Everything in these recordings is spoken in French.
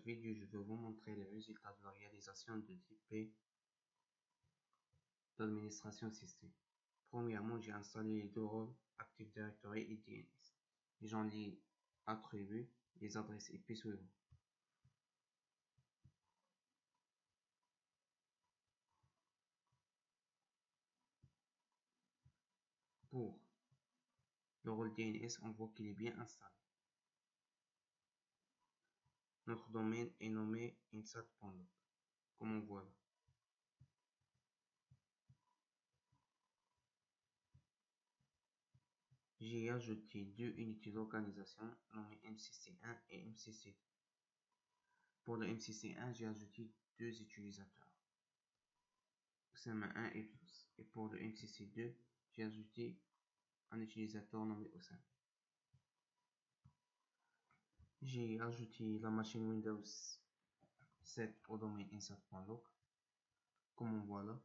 vidéo, je vais vous montrer les résultats de la réalisation de l'IP d'administration système. Premièrement, j'ai installé les deux rôles Active Directory et DNS. J'en lis attributs les adresses IP suivantes. Pour le rôle DNS, on voit qu'il est bien installé. Notre domaine est nommé insat.log, comme on voit là. J'ai ajouté deux unités d'organisation nommées MCC1 et MCC2. Pour le MCC1, j'ai ajouté deux utilisateurs, Osama 1 et plus. Et pour le MCC2, j'ai ajouté un utilisateur nommé Osama. J'ai ajouté la machine Windows 7 au domaine insat.log, comme on voit là.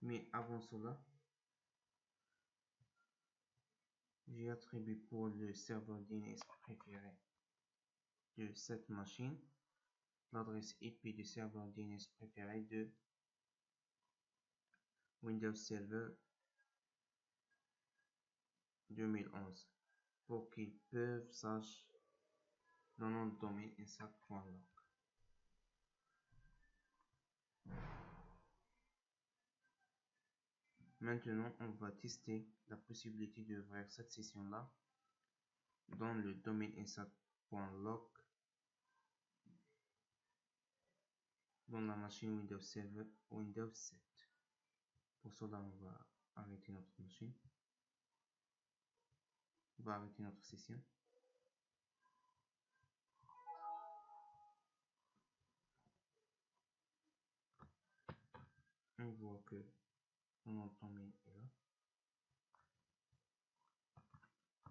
Mais avant cela, j'ai attribué pour le serveur DNS préféré de cette machine l'adresse IP du serveur DNS préféré de Windows Server 2011 pour qu'ils peuvent sacher le nom de domaine insat.log. Maintenant, on va tester la possibilité d'ouvrir cette session-là dans le domaine insat.log dans la machine Windows Server Windows 7. Pour cela, on va arrêter notre machine. On va arrêter notre session. On voit que mon domaine est là.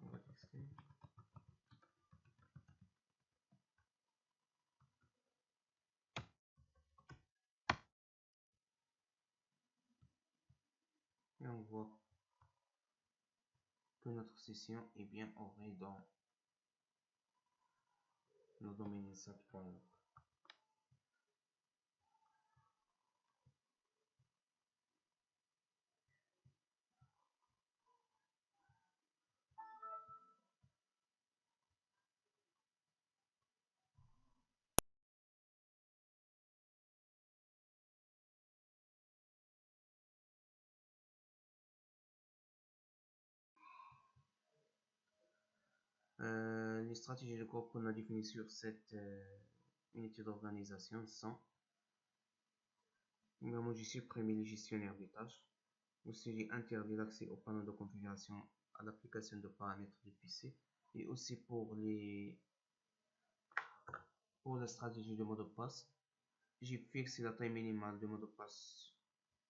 On va tester. Et on voit que notre session est bien ouverte dans le domaine insat.log. Les stratégies de groupe qu'on a définies sur cette unité d'organisation sont: premièrement, j'ai supprimé les gestionnaires des tâches. Aussi, j'ai interdit l'accès au panneau de configuration à l'application de paramètres du PC. Et aussi pour la stratégie de mot de passe, j'ai fixé la taille minimale de mot de passe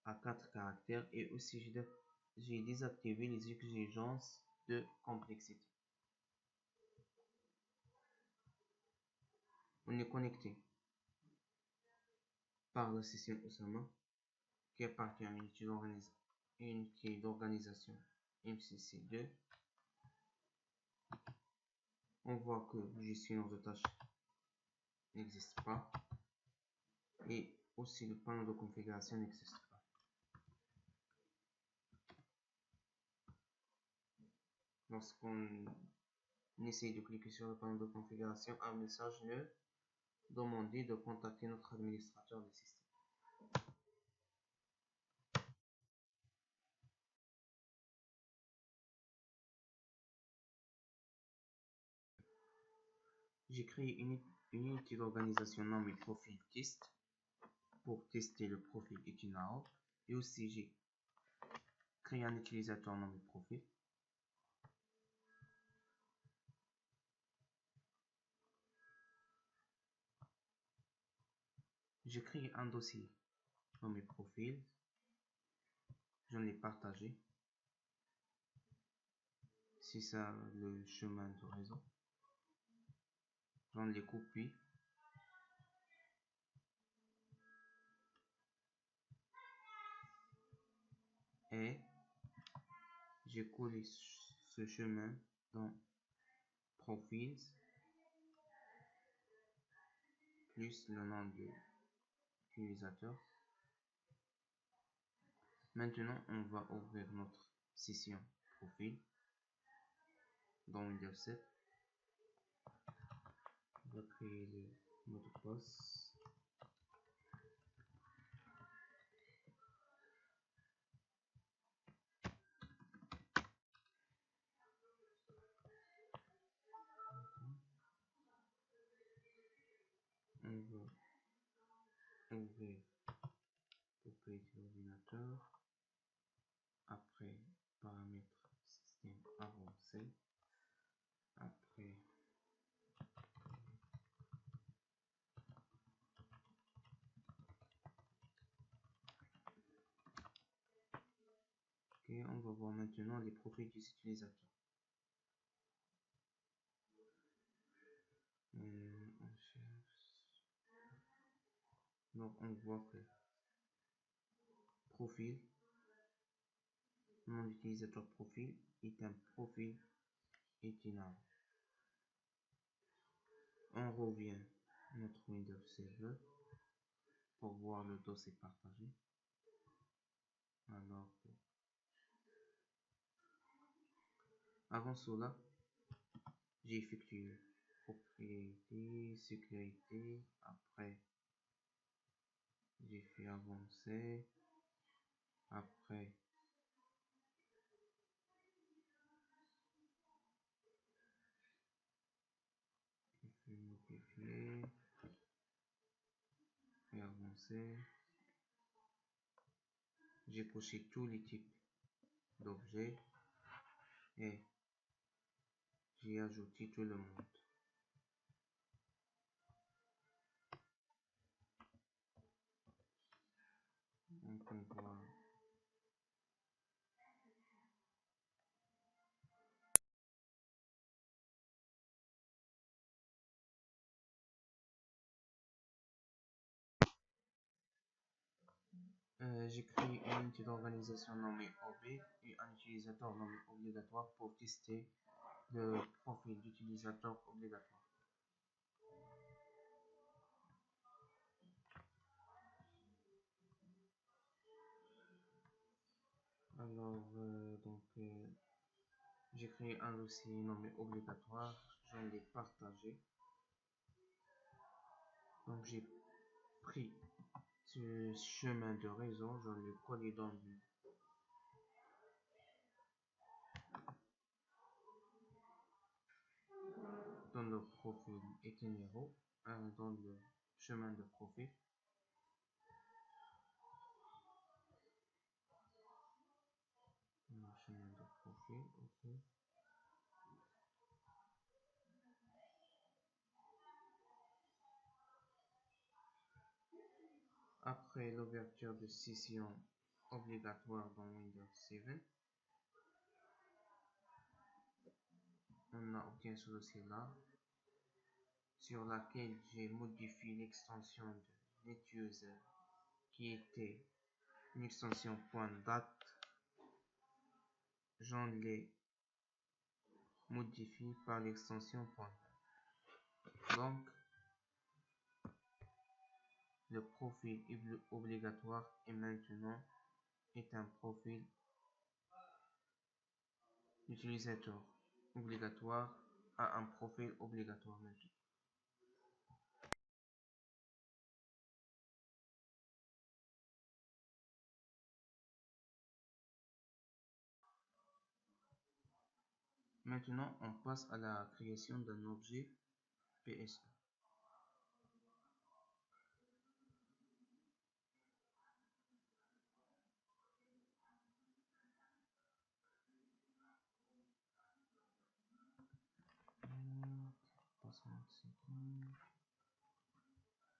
à 4 caractères. Et aussi, j'ai désactivé les exigences de complexité. On est connecté par la session Osama qui appartient à une unité d'organisation MCC2. On voit que le gestionnaire de tâches n'existe pas et aussi le panneau de configuration n'existe pas. Lorsqu'on essaye de cliquer sur le panneau de configuration, un message nous demande de contacter notre administrateur du système. J'ai créé une unité d'organisation nommée profil test pour tester le profil Equinox. Et aussi j'ai créé un utilisateur nommé profil. J'ai créé un dossier nommé profil. Je l'ai partagé. C'est ça le chemin de réseau. J'en ai copié. Et j'ai collé ce chemin dans Profils plus le nom de l'utilisateur. Maintenant, on va ouvrir notre session profil dans Windows 7. On va créer le mot de passe. On va ouvrir Popé de l'ordinateur. Après, paramètres système avancé. Après, ok, on va voir maintenant les profils des utilisateurs. On cherche. Donc, on voit que profil, nom d'utilisateur profil est un profil itinérant. On revient à notre Windows Server pour voir le dossier partagé. Alors, avant cela, j'ai effectué propriété, sécurité, après j'ai fait avancer, après j'ai fait modifier, et avancer, j'ai coché tous les types d'objets et j'ai ajouté tout le monde. Donc on voit j'ai créé une unité d'organisation nommée OB et un utilisateur nommé obligatoire pour tester le profil d'utilisateur obligatoire. Alors, j'ai créé un dossier nommé obligatoire, je l'ai partagé. Donc, j'ai pris ce chemin de réseau, je l'ai collé dans le profil itinérant, dans le chemin de profil. Le chemin de profil, ok. Après l'ouverture de session obligatoire dans Windows 7, on a obtenu ce dossier-là, sur laquelle j'ai modifié l'extension de NetUser qui était une extension .dat. J'en l'ai modifié par l'extension .dat. Donc, le profil obligatoire est maintenant un profil d'utilisateur obligatoire à un profil obligatoire maintenant. Maintenant, on passe à la création d'un objet PSE.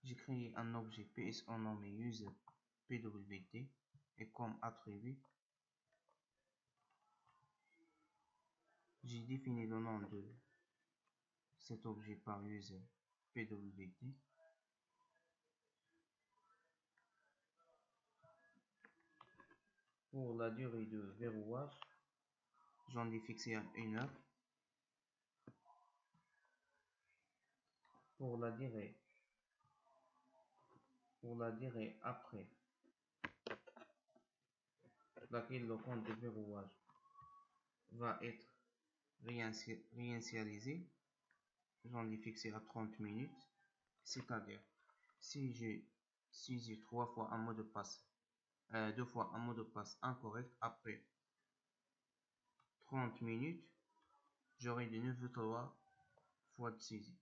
J'ai créé un objet PSE nommé user pwd et comme attribut, j'ai défini le nom de cet objet par user pwd. Pour la durée de verrouillage, j'en ai fixé à 1 heure. Pour la durée pour la durée après laquelle le compte de verrouillage va être réinitialisé, j'en l'ai fixé à 30 minutes, c'est-à-dire si j'ai saisi deux fois un mot de passe incorrect après 30 minutes, j'aurai de nouveau 3 fois de saisie.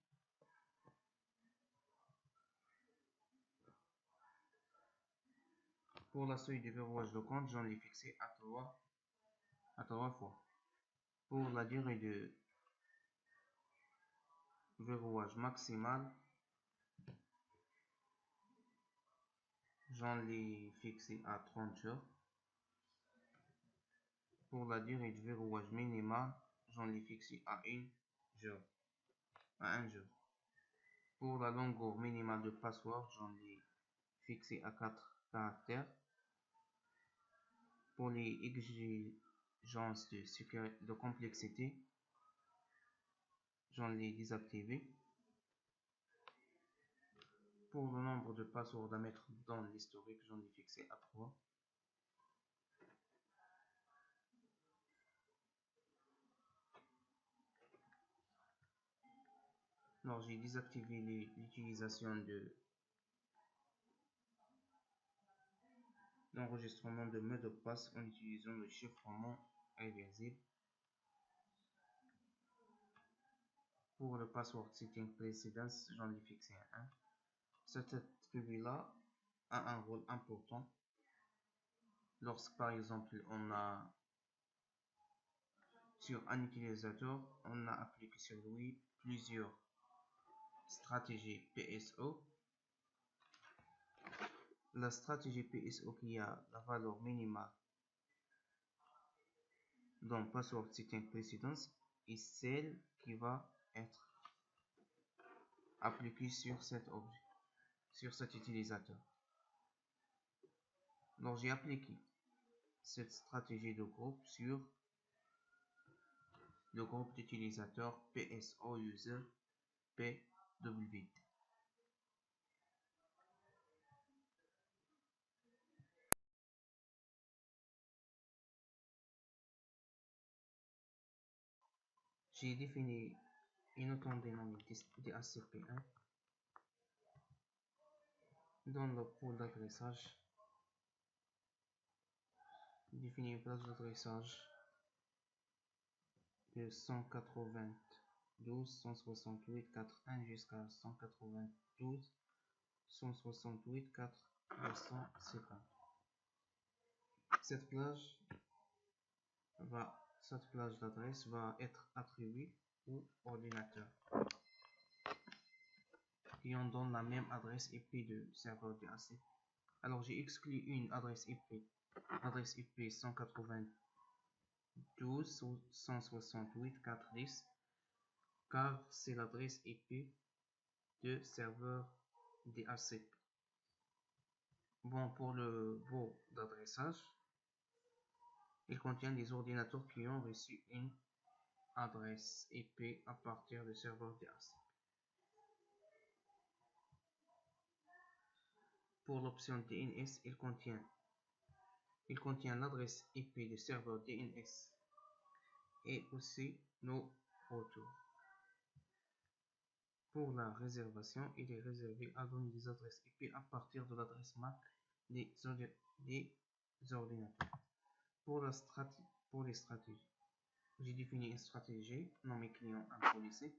Pour la seuil de verrouillage de compte, j'en ai fixé à 3 fois. Pour la durée de verrouillage maximal, j'en l'ai fixé à 30 jours. Pour la durée de verrouillage minimale, j'en l'ai fixé à 1 jour. Pour la longueur minimale de password, j'en l'ai fixé à 4 caractères. Pour les exigences de complexité, j'en l'ai désactivé. Pour le nombre de passwords à mettre dans l'historique, j'en ai fixé à 3. Alors, j'ai désactivé l'utilisation de l'enregistrement de mots de passe en utilisant le chiffrement réversible. Pour le password setting precedence, j'en ai fixé à 1. Cet attribut-là a un rôle important lorsque, par exemple, sur un utilisateur, on a appliqué sur lui plusieurs stratégies PSO. La stratégie PSO qui a la valeur minimale dans password setting precedence est celle qui va être appliquée sur cet objet, sur cet utilisateur. Donc j'ai appliqué cette stratégie de groupe sur le groupe d'utilisateurs PSO user PWT. J'ai défini une autre dénommée DHCP1 dans le pool d'adressage. Définir une place d'adressage de 192.168.4.1 jusqu'à 192.168.4.250. Cette plage d'adresse va être attribuée aux ordinateurs qui ont dans la même adresse IP de serveur DHCP. Alors j'ai exclu une adresse IP 192.168.4.10 car c'est l'adresse IP de serveur DHCP. Bon, pour le veau d'adressage, il contient des ordinateurs qui ont reçu une adresse IP à partir du serveur DHCP. Pour l'option DNS, il contient l'adresse IP du serveur DNS et aussi nos retours. Pour la réservation, il est réservé à donner des adresses IP à partir de l'adresse MAC des ordinateurs. Pour les stratégies, j'ai défini une stratégie nommée client improvisé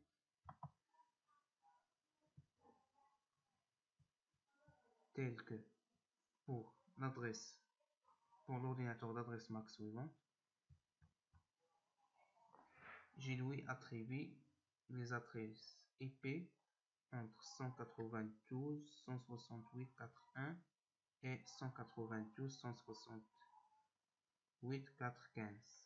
telle que pour l'ordinateur d'adresse MAC suivant, j'ai lui attribué les adresses IP entre 192.168.4.1 et 192.168.4.15.